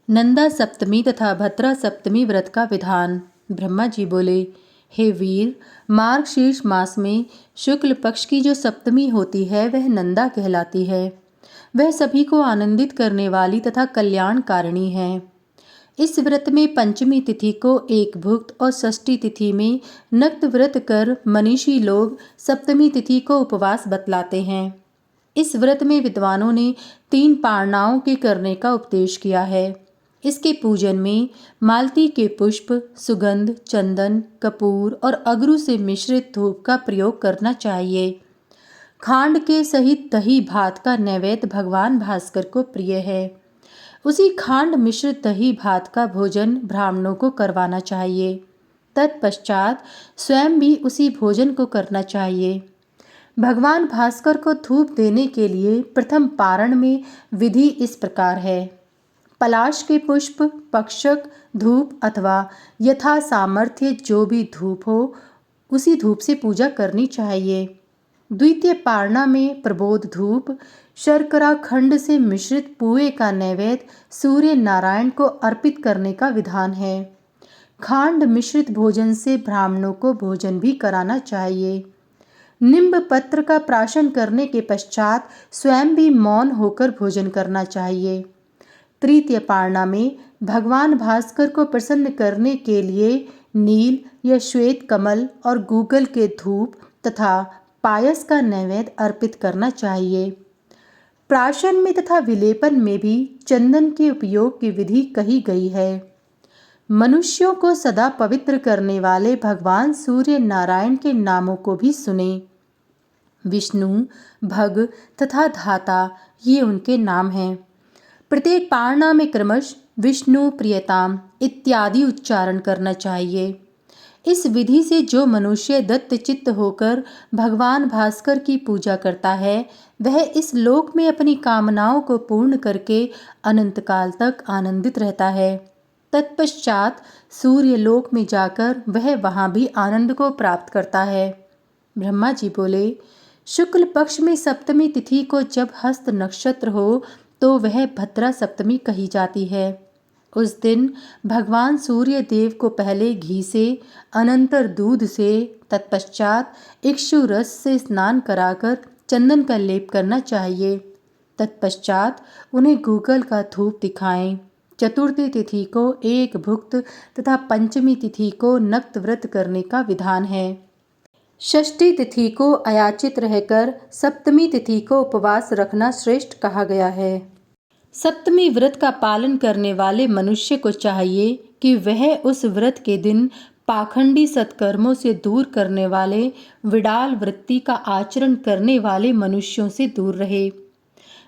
नंदा सप्तमी तथा भद्रा सप्तमी व्रत का विधान। ब्रह्मा जी बोले, हे वीर, मार्गशीर्ष मास में शुक्ल पक्ष की जो सप्तमी होती है वह नंदा कहलाती है। वह सभी को आनंदित करने वाली तथा कल्याणकारिणी है। इस व्रत में पंचमी तिथि को एक भुक्त और षष्ठी तिथि में नक्त व्रत कर मनीषी लोग सप्तमी तिथि को उपवास बतलाते हैं। इस व्रत में विद्वानों ने 3 पारनाओं के करने का उपदेश किया है। इसके पूजन में मालती के पुष्प, सुगंध, चंदन, कपूर और अगरू से मिश्रित धूप का प्रयोग करना चाहिए। खांड के सहित दही भात का नैवेद्य भगवान भास्कर को प्रिय है। उसी खांड मिश्रित दही भात का भोजन ब्राह्मणों को करवाना चाहिए। तत्पश्चात स्वयं भी उसी भोजन को करना चाहिए। भगवान भास्कर को धूप देने के लिए प्रथम पारण में विधि इस प्रकार है। पलाश के पुष्प, पक्षक, धूप अथवा यथा सामर्थ्य जो भी धूप हो उसी धूप से पूजा करनी चाहिए। द्वितीय पारणा में प्रबोध धूप, शर्करा खंड से मिश्रित पुए का नैवेद्य सूर्य नारायण को अर्पित करने का विधान है। खांड मिश्रित भोजन से ब्राह्मणों को भोजन भी कराना चाहिए। निम्ब पत्र का प्राशन करने के पश्चात स्वयं भी मौन होकर भोजन करना चाहिए। तृतीय पारणा में भगवान भास्कर को प्रसन्न करने के लिए नील या श्वेत कमल और गूगल के धूप तथा पायस का नैवेद्य अर्पित करना चाहिए। प्राशन में तथा विलेपन में भी चंदन के उपयोग की विधि कही गई है। मनुष्यों को सदा पवित्र करने वाले भगवान सूर्य नारायण के नामों को भी सुने। विष्णु, भग तथा धाता ये उनके नाम हैं। प्रत्येक पारणा में क्रमश विष्णु प्रियताम इत्यादि उच्चारण करना चाहिए। इस विधि से जो मनुष्य दत्तचित्त होकर भगवान भास्कर की पूजा करता है वह इस लोक में अपनी कामनाओं को पूर्ण करके अनंत काल तक आनंदित रहता है। तत्पश्चात सूर्य लोक में जाकर वह वहाँ भी आनंद को प्राप्त करता है। ब्रह्मा जी बोले, शुक्ल पक्ष में सप्तमी तिथि को जब हस्त नक्षत्र हो तो वह भद्रा सप्तमी कही जाती है। उस दिन भगवान सूर्य देव को पहले घी से, अनंतर दूध से, तत्पश्चात इक्षु रस से स्नान कराकर चंदन का लेप करना चाहिए। तत्पश्चात उन्हें गूगल का धूप दिखाएं। चतुर्थी तिथि को एक भुक्त तथा पंचमी तिथि को नक्त व्रत करने का विधान है। षष्ठी तिथि को अयाचित रहकर सप्तमी तिथि को उपवास रखना श्रेष्ठ कहा गया है। सप्तमी व्रत का पालन करने वाले मनुष्य को चाहिए कि वह उस व्रत के दिन पाखंडी सत्कर्मों से दूर करने वाले विडाल वृत्ति का आचरण करने वाले मनुष्यों से दूर रहे।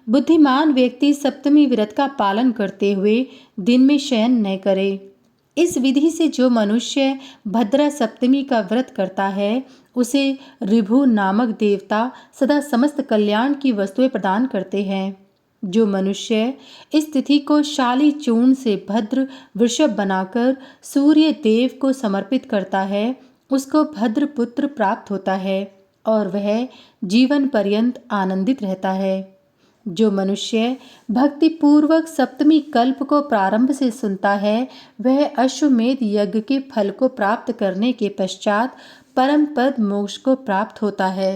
बुद्धिमान व्यक्ति सप्तमी व्रत का पालन करते हुए दिन में शयन न करे। इस विधि से जो मनुष्य भद्रा सप्तमी का व्रत करता है उसे ऋभु नामक देवता सदा समस्त कल्याण की वस्तुएं प्रदान करते हैं। जो मनुष्य इस तिथि को शाली चूर्ण से भद्र वृषभ बनाकर सूर्य देव को समर्पित करता है उसको भद्र पुत्र प्राप्त होता है और वह जीवन पर्यंत आनंदित रहता है। जो मनुष्य भक्ति पूर्वक सप्तमी कल्प को प्रारंभ से सुनता है वह अश्वमेध यज्ञ के फल को प्राप्त करने के पश्चात परम पद मोक्ष को प्राप्त होता है।